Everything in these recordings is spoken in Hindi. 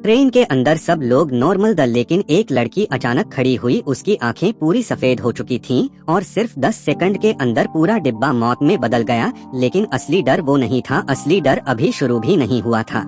ट्रेन के अंदर सब लोग नॉर्मल था, लेकिन एक लड़की अचानक खड़ी हुई। उसकी आंखें पूरी सफेद हो चुकी थीं और सिर्फ 10 सेकंड के अंदर पूरा डिब्बा मौत में बदल गया। लेकिन असली डर वो नहीं था, असली डर अभी शुरू भी नहीं हुआ था।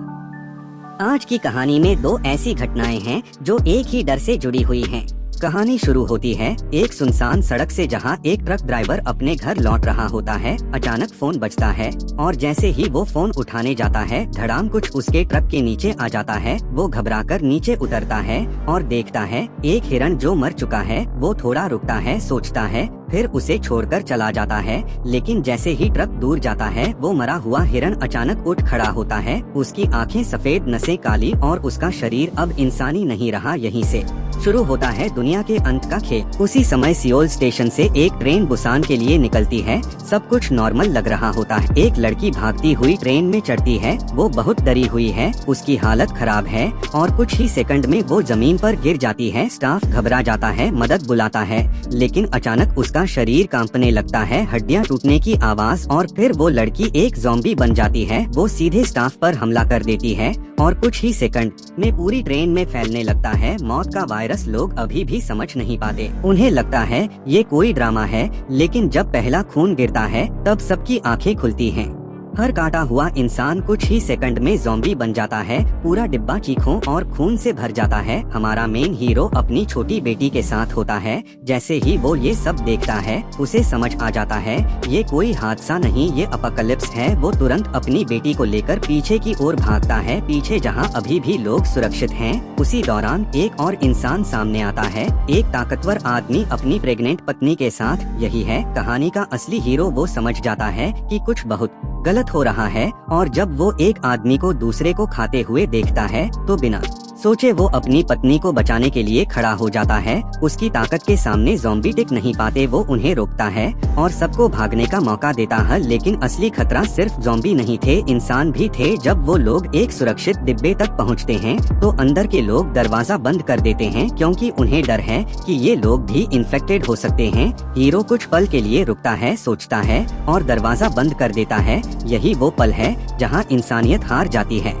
आज की कहानी में दो ऐसी घटनाएं हैं जो एक ही डर से जुड़ी हुई हैं। कहानी शुरू होती है एक सुनसान सड़क से, जहां एक ट्रक ड्राइवर अपने घर लौट रहा होता है। अचानक फोन बजता है और जैसे ही वो फोन उठाने जाता है, धड़ाम कुछ उसके ट्रक के नीचे आ जाता है। वो घबराकर नीचे उतरता है और देखता है एक हिरण जो मर चुका है। वो थोड़ा रुकता है, सोचता है, फिर उसे छोड़कर चला जाता है। लेकिन जैसे ही ट्रक दूर जाता है, वो मरा हुआ हिरण अचानक उठ खड़ा होता है। उसकी आंखें सफेद, नसें काली और उसका शरीर अब इंसानी नहीं रहा। यहीं से शुरू होता है दुनिया के अंत का खेल। उसी समय सियोल स्टेशन से एक ट्रेन बुसान के लिए निकलती है। सब कुछ नॉर्मल लग रहा होता है। एक लड़की भागती हुई ट्रेन में चढ़ती है। वो बहुत डरी हुई है, उसकी हालत खराब है और कुछ ही सेकंड में वो जमीन पर गिर जाती है। स्टाफ घबरा जाता है, मदद बुलाता है, लेकिन अचानक उसका शरीर कांपने लगता है, हड्डियां टूटने की आवाज, और फिर वो लड़की एक ज़ॉम्बी बन जाती है। वो सीधे स्टाफ पर हमला कर देती है और कुछ ही सेकंड में पूरी ट्रेन में फैलने लगता है। मौत का वायरस लोग अभी भी समझ नहीं पाते। उन्हें लगता है ये कोई ड्रामा है, लेकिन जब पहला खून गिरता है तब सबकी आंखें खुलती हैं। हर काटा हुआ इंसान कुछ ही सेकंड में ज़ॉम्बी बन जाता है। पूरा डिब्बा चीखों और खून से भर जाता है। हमारा मेन हीरो अपनी छोटी बेटी के साथ होता है। जैसे ही वो ये सब देखता है, उसे समझ आ जाता है ये कोई हादसा नहीं, ये अपोकलिप्स है। वो तुरंत अपनी बेटी को लेकर पीछे की ओर भागता है, पीछे जहाँ अभी भी लोग सुरक्षित हैं। उसी दौरान एक और इंसान सामने आता है, एक ताकतवर आदमी अपनी प्रेग्नेंट पत्नी के साथ। यही है कहानी का असली हीरो। वो समझ जाता है कि कुछ बहुत गलत हो रहा है, और जब वो एक आदमी को दूसरे को खाते हुए देखता है तो बिना सोचे वो अपनी पत्नी को बचाने के लिए खड़ा हो जाता है। उसकी ताकत के सामने ज़ॉम्बी टिक नहीं पाते। वो उन्हें रोकता है और सबको भागने का मौका देता है। लेकिन असली खतरा सिर्फ ज़ॉम्बी नहीं थे, इंसान भी थे। जब वो लोग एक सुरक्षित डिब्बे तक पहुंचते हैं तो अंदर के लोग दरवाजा बंद कर देते हैं, क्योंकि उन्हें डर है कि ये लोग भी इन्फेक्टेड हो सकते हैं। हीरो कुछ पल के लिए रुकता है, सोचता है और दरवाजा बंद कर देता है। यही वो पल है जहाँ इंसानियत हार जाती है।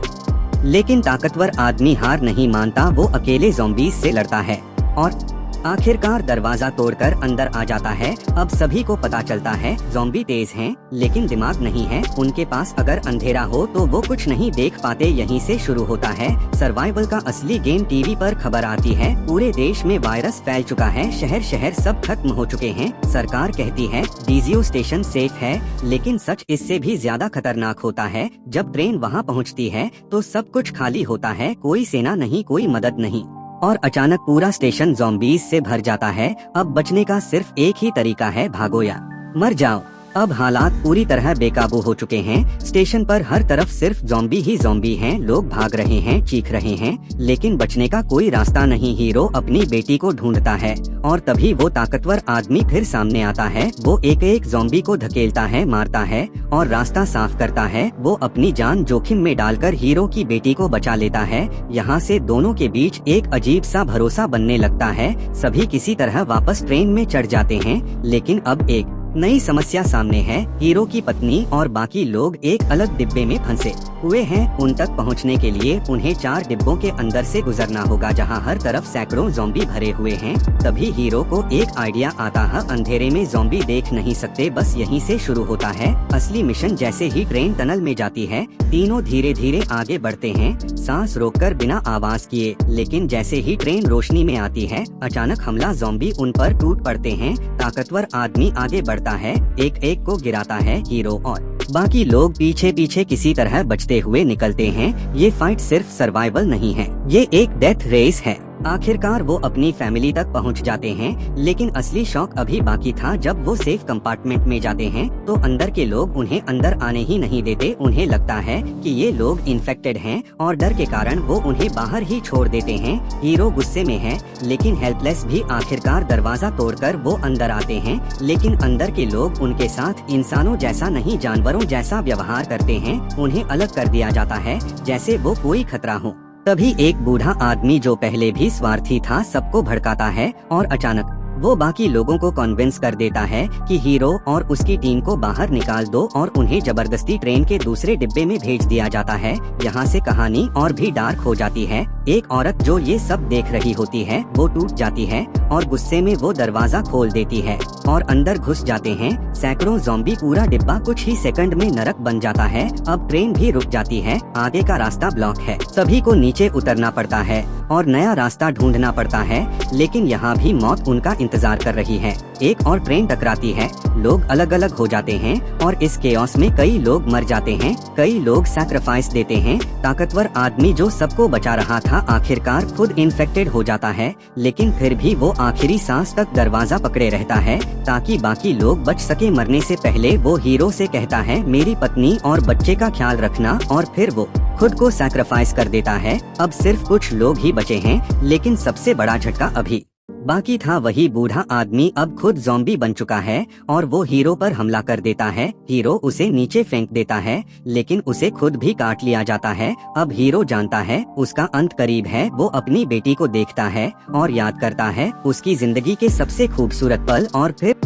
लेकिन ताकतवर आदमी हार नहीं मानता। वो अकेले ज़ॉम्बीज़ से लड़ता है और आखिरकार दरवाजा तोड़कर अंदर आ जाता है। अब सभी को पता चलता है ज़ॉम्बी तेज हैं, लेकिन दिमाग नहीं है उनके पास। अगर अंधेरा हो तो वो कुछ नहीं देख पाते। यहीं से शुरू होता है सर्वाइवल का असली गेम। टीवी पर खबर आती है पूरे देश में वायरस फैल चुका है, शहर शहर सब खत्म हो चुके हैं। सरकार कहती है डीजीओ स्टेशन सेफ है, लेकिन सच इससे भी ज्यादा खतरनाक होता है। जब ट्रेन वहाँ पहुँचती है तो सब कुछ खाली होता है, कोई सेना नहीं, कोई मदद नहीं, और अचानक पूरा स्टेशन ज़ॉम्बीज़ से भर जाता है। अब बचने का सिर्फ एक ही तरीका है, भागो या मर जाओ। अब हालात पूरी तरह बेकाबू हो चुके हैं। स्टेशन पर हर तरफ सिर्फ ज़ॉम्बी ही ज़ॉम्बी हैं। लोग भाग रहे हैं, चीख रहे हैं, लेकिन बचने का कोई रास्ता नहीं। हीरो अपनी बेटी को ढूंढता है और तभी वो ताकतवर आदमी फिर सामने आता है। वो एक एक ज़ॉम्बी को धकेलता है, मारता है और रास्ता साफ करता है। वो अपनी जान जोखिम में डालकर हीरो की बेटी को बचा लेता है। यहाँ से दोनों के बीच एक अजीब सा भरोसा बनने लगता है। सभी किसी तरह वापस ट्रेन में चढ़ जाते हैं, लेकिन अब एक नई समस्या सामने है। हीरो की पत्नी और बाकी लोग एक अलग डिब्बे में फंसे हुए हैं। उन तक पहुंचने के लिए उन्हें 4 डिब्बों के अंदर से गुजरना होगा, जहां हर तरफ सैकड़ों ज़ॉम्बी भरे हुए हैं। तभी हीरो को एक आइडिया आता है, अंधेरे में ज़ॉम्बी देख नहीं सकते। बस यहीं से शुरू होता है असली मिशन। जैसे ही ट्रेन टनल में जाती है, तीनों धीरे धीरे आगे बढ़ते हैं, सांस रोककर बिना आवाज किए। लेकिन जैसे ही ट्रेन रोशनी में आती है, अचानक हमला, ज़ॉम्बी उन पर टूट पड़ते हैं। ताकतवर आदमी आगे बढ़ता है, एक एक को गिराता है। हीरो और बाकी लोग पीछे पीछे किसी तरह बचते हुए निकलते हैं। ये फाइट सिर्फ सर्वाइवल नहीं है, ये एक डेथ रेस है। आखिरकार वो अपनी फैमिली तक पहुंच जाते हैं, लेकिन असली शौक अभी बाकी था। जब वो सेफ कंपार्टमेंट में जाते हैं तो अंदर के लोग उन्हें अंदर आने ही नहीं देते। उन्हें लगता है कि ये लोग इन्फेक्टेड हैं और डर के कारण वो उन्हें बाहर ही छोड़ देते हैं। हीरो गुस्से में है, लेकिन हेल्पलेस भी। आखिरकार दरवाजा तोड़कर वो अंदर आते हैं, लेकिन अंदर के लोग उनके साथ इंसानों जैसा नहीं, जानवरों जैसा व्यवहार करते हैं। उन्हें अलग कर दिया जाता है जैसे वो कोई खतरा हो। तभी एक बूढ़ा आदमी जो पहले भी स्वार्थी था, सबको भड़काता है और अचानक वो बाकी लोगों को कन्विंस कर देता है कि हीरो और उसकी टीम को बाहर निकाल दो और उन्हें जबरदस्ती ट्रेन के दूसरे डिब्बे में भेज दिया जाता है। यहाँ से कहानी और भी डार्क हो जाती है। एक औरत जो ये सब देख रही होती है वो टूट जाती है और गुस्से में वो दरवाजा खोल देती है और अंदर घुस जाते हैं सैकड़ों ज़ॉम्बी। पूरा डिब्बा कुछ ही सेकंड में नरक बन जाता है। अब ट्रेन भी रुक जाती है, आगे का रास्ता ब्लॉक है। सभी को नीचे उतरना पड़ता है और नया रास्ता ढूंढना पड़ता है, लेकिन यहाँ भी मौत उनका इंतजार कर रही है। एक और ट्रेन टकराती है, लोग अलग अलग हो जाते हैं और इस केओस में कई लोग मर जाते हैं, कई लोग सैक्रिफाइस देते हैं। ताकतवर आदमी जो सबको बचा रहा था आखिरकार खुद इन्फेक्टेड हो जाता है, लेकिन फिर भी वो आखिरी सांस तक दरवाजा पकड़े रहता है ताकि बाकी लोग बच सके। मरने से पहले वो हीरो से कहता है मेरी पत्नी और बच्चे का ख्याल रखना, और फिर वो खुद को सैक्रिफाइस कर देता है। अब सिर्फ कुछ लोग ही बचे हैं, लेकिन सबसे बड़ा झटका अभी बाकी था। वही बूढ़ा आदमी अब खुद ज़ॉम्बी बन चुका है और वो हीरो पर हमला कर देता है। हीरो उसे नीचे फेंक देता है, लेकिन उसे खुद भी काट लिया जाता है। अब हीरो जानता है उसका अंत करीब है। वो अपनी बेटी को देखता है और याद करता है उसकी जिंदगी के सबसे खूबसूरत पल, और फिर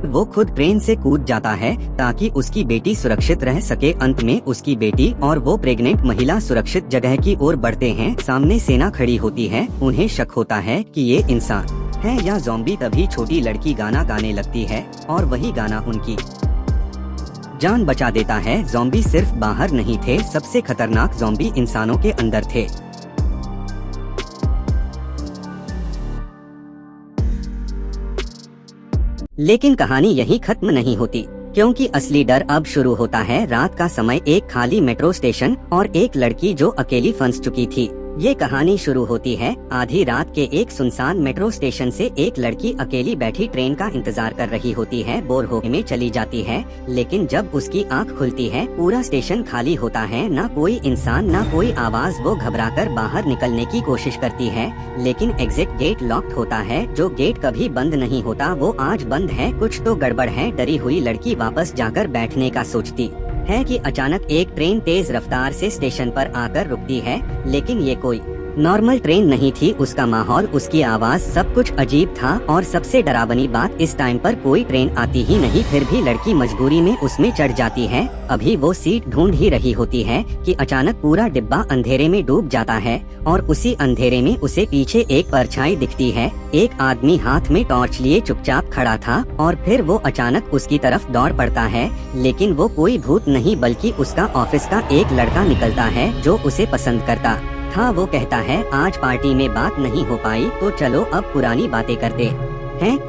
वो खुद ट्रेन से कूद जाता है ताकि उसकी बेटी सुरक्षित रह सके। अंत में उसकी बेटी और वो प्रेग्नेंट महिला सुरक्षित जगह की ओर बढ़ते हैं। सामने सेना खड़ी होती है, उन्हें शक होता है कि ये इंसान है या ज़ॉम्बी। तभी छोटी लड़की गाना गाने लगती है और वही गाना उनकी जान बचा देता है। ज़ॉम्बी सिर्फ बाहर नहीं थे, सबसे खतरनाक ज़ॉम्बी इंसानों के अंदर थे। लेकिन कहानी यही खत्म नहीं होती, क्योंकि असली डर अब शुरू होता है। रात का समय, एक खाली मेट्रो स्टेशन और एक लड़की जो अकेली फंस चुकी थी। ये कहानी शुरू होती है आधी रात के एक सुनसान मेट्रो स्टेशन से। एक लड़की अकेली बैठी ट्रेन का इंतजार कर रही होती है, बोर होने में चली जाती है। लेकिन जब उसकी आंख खुलती है पूरा स्टेशन खाली होता है, ना कोई इंसान ना कोई आवाज। वो घबराकर बाहर निकलने की कोशिश करती है, लेकिन एग्जिट गेट लॉक्ड होता है, जो गेट कभी बंद नहीं होता, वो आज बंद है। कुछ तो गड़बड़ है। डरी हुई लड़की वापस जाकर बैठने का सोचती है कि अचानक एक ट्रेन तेज रफ्तार से स्टेशन पर आकर रुकती है। लेकिन ये कोई नॉर्मल ट्रेन नहीं थी। उसका माहौल, उसकी आवाज, सब कुछ अजीब था। और सबसे डरावनी बात, इस टाइम पर कोई ट्रेन आती ही नहीं। फिर भी लड़की मजबूरी में उसमें चढ़ जाती है। अभी वो सीट ढूंढ ही रही होती है कि अचानक पूरा डिब्बा अंधेरे में डूब जाता है और उसी अंधेरे में उसे पीछे एक परछाई दिखती है। एक आदमी हाथ में टॉर्च लिए चुपचाप खड़ा था और फिर वो अचानक उसकी तरफ दौड़ पड़ता है। लेकिन वो कोई भूत नहीं बल्कि उसका ऑफिस का एक लड़का निकलता है जो उसे पसंद करता था। वो कहता है आज पार्टी में बात नहीं हो पाई तो चलो अब पुरानी बातें करते हैं।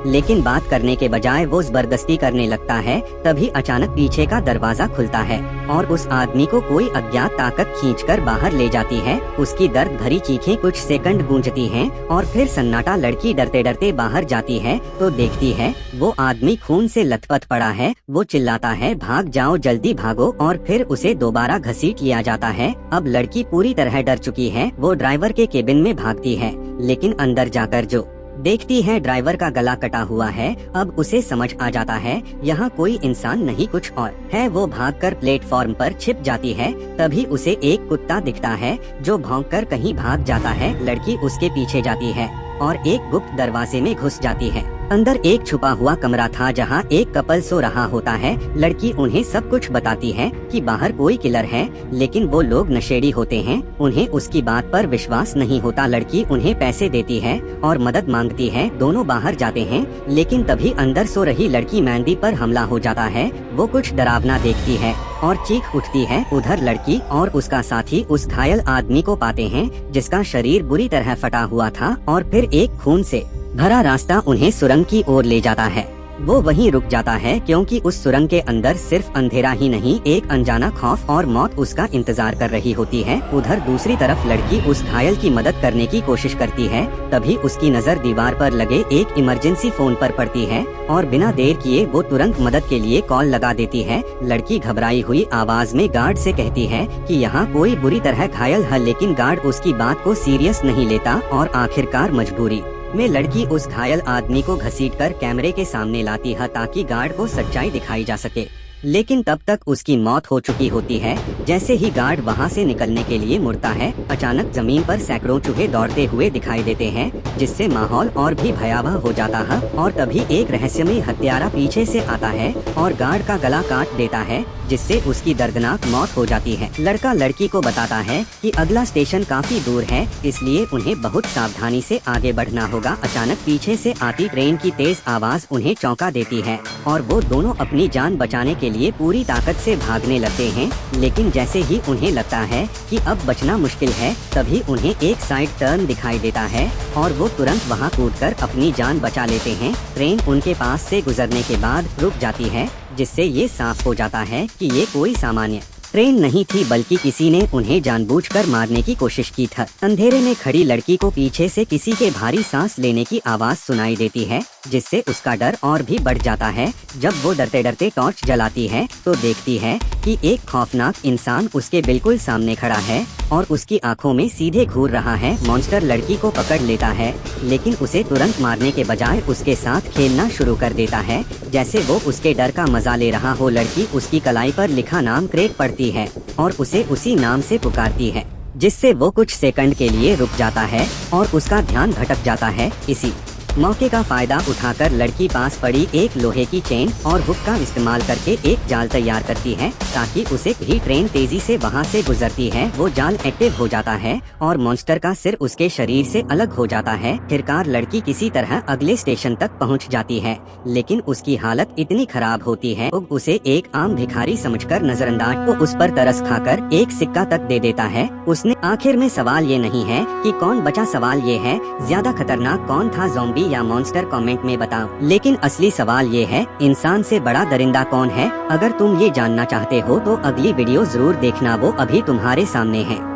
लेकिन बात करने के बजाय वो जबरदस्ती करने लगता है। तभी अचानक पीछे का दरवाजा खुलता है और उस आदमी को कोई अज्ञात ताकत खींचकर बाहर ले जाती है। उसकी दर्द भरी चीखें कुछ सेकंड गूंजती हैं और फिर सन्नाटा। लड़की डरते डरते बाहर जाती है तो देखती है वो आदमी खून से लथपथ पड़ा है। वो चिल्लाता है भाग जाओ, जल्दी भागो, और फिर उसे दोबारा घसीट लिया जाता है। अब लड़की पूरी तरह डर चुकी है। वो ड्राइवर के केबिन में भागती है, लेकिन अंदर जाकर जो देखती है ड्राइवर का गला कटा हुआ है। अब उसे समझ आ जाता है यहाँ कोई इंसान नहीं कुछ और है। वो भागकर प्लेटफॉर्म पर छिप जाती है। तभी उसे एक कुत्ता दिखता है जो भौंककर कहीं भाग जाता है। लड़की उसके पीछे जाती है और एक गुप्त दरवाजे में घुस जाती है। अंदर एक छुपा हुआ कमरा था जहाँ एक कपल सो रहा होता है। लड़की उन्हें सब कुछ बताती है कि बाहर कोई किलर है, लेकिन वो लोग नशेड़ी होते हैं। उन्हें उसकी बात पर विश्वास नहीं होता। लड़की उन्हें पैसे देती है और मदद मांगती है। दोनों बाहर जाते हैं, लेकिन तभी अंदर सो रही लड़की मैंडी पर हमला हो जाता है। वो कुछ डरावना देखती है और चीख उठती है। उधर लड़की और उसका साथी उस घायल आदमी को पाते हैं जिसका शरीर बुरी तरह फटा हुआ था और फिर एक खून से भरा रास्ता उन्हें सुरंग की ओर ले जाता है। वो वहीं रुक जाता है क्योंकि उस सुरंग के अंदर सिर्फ अंधेरा ही नहीं, एक अनजाना खौफ और मौत उसका इंतजार कर रही होती है। उधर दूसरी तरफ लड़की उस घायल की मदद करने की कोशिश करती है। तभी उसकी नजर दीवार पर लगे एक इमरजेंसी फोन पर पड़ती है और बिना देर किए वो तुरंत मदद के लिए कॉल लगा देती है। लड़की घबराई हुई आवाज में गार्ड से कहती है कि यहाँ कोई बुरी तरह घायल है, लेकिन गार्ड उसकी बात को सीरियस नहीं लेता और आखिरकार मजबूरी में लड़की उस घायल आदमी को घसीटकर कैमरे के सामने लाती है ताकि गार्ड को सच्चाई दिखाई जा सके। लेकिन तब तक उसकी मौत हो चुकी होती है। जैसे ही गार्ड वहां से निकलने के लिए मुड़ता है, अचानक जमीन पर सैकड़ों चूहे दौड़ते हुए दिखाई देते हैं, जिससे माहौल और भी भयावह हो जाता है। और तभी एक रहस्यमयी हत्यारा पीछे से आता है और गार्ड का गला काट देता है, जिससे उसकी दर्दनाक मौत हो जाती है। लड़का लड़की को बताता है कि अगला स्टेशन काफी दूर है, इसलिए उन्हें बहुत सावधानी से आगे बढ़ना होगा। अचानक पीछे से आती ट्रेन की तेज आवाज उन्हें चौंका देती है और वो दोनों अपनी जान बचाने के लिए पूरी ताकत से भागने लगते हैं। लेकिन जैसे ही उन्हें लगता है कि अब बचना मुश्किल है, तभी उन्हें एक साइड टर्न दिखाई देता है और वो तुरंत वहां कूदकर अपनी जान बचा लेते हैं। ट्रेन उनके पास से गुजरने के बाद रुक जाती है, जिससे ये साफ हो जाता है कि ये कोई सामान्य ट्रेन नहीं थी, बल्कि किसी ने उन्हें जानबूझकर मारने की कोशिश की थी। अंधेरे में खड़ी लड़की को पीछे से किसी के भारी सांस लेने की आवाज सुनाई देती है, जिससे उसका डर और भी बढ़ जाता है। जब वो डरते डरते टॉर्च जलाती है तो देखती है कि एक खौफनाक इंसान उसके बिल्कुल सामने खड़ा है और उसकी आंखों में सीधे घूर रहा है। मॉन्स्टर लड़की को पकड़ लेता है, लेकिन उसे तुरंत मारने के बजाय उसके साथ खेलना शुरू कर देता है, जैसे वो उसके डर का मजा ले रहा हो। लड़की उसकी कलाई पर लिखा नाम क्रेक पढ़ती है और उसे उसी नाम से पुकारती है, जिससे वो कुछ सेकंड के लिए रुक जाता है और उसका ध्यान भटक जाता है। इसी मौके का फायदा उठाकर लड़की पास पड़ी एक लोहे की चेन और हुक का इस्तेमाल करके एक जाल तैयार करती है, ताकि उसे ही ट्रेन तेजी से वहां से गुजरती है। वो जाल एक्टिव हो जाता है और मॉन्स्टर का सिर उसके शरीर से अलग हो जाता है। आखिरकार लड़की किसी तरह अगले स्टेशन तक पहुंच जाती है, लेकिन उसकी हालत इतनी खराब होती है वो उसे एक आम भिखारी समझकर नजरअंदाज। वो उस पर तरस खाकर एक सिक्का तक दे देता है। उसने आखिर में सवाल ये नहीं है कि कौन बचा, सवाल ये है ज्यादा खतरनाक कौन था, ज़ॉम्बी या मॉन्स्टर? कमेंट में बताओ। लेकिन असली सवाल ये है, इंसान से बड़ा दरिंदा कौन है? अगर तुम ये जानना चाहते हो तो अगली वीडियो जरूर देखना, वो अभी तुम्हारे सामने है।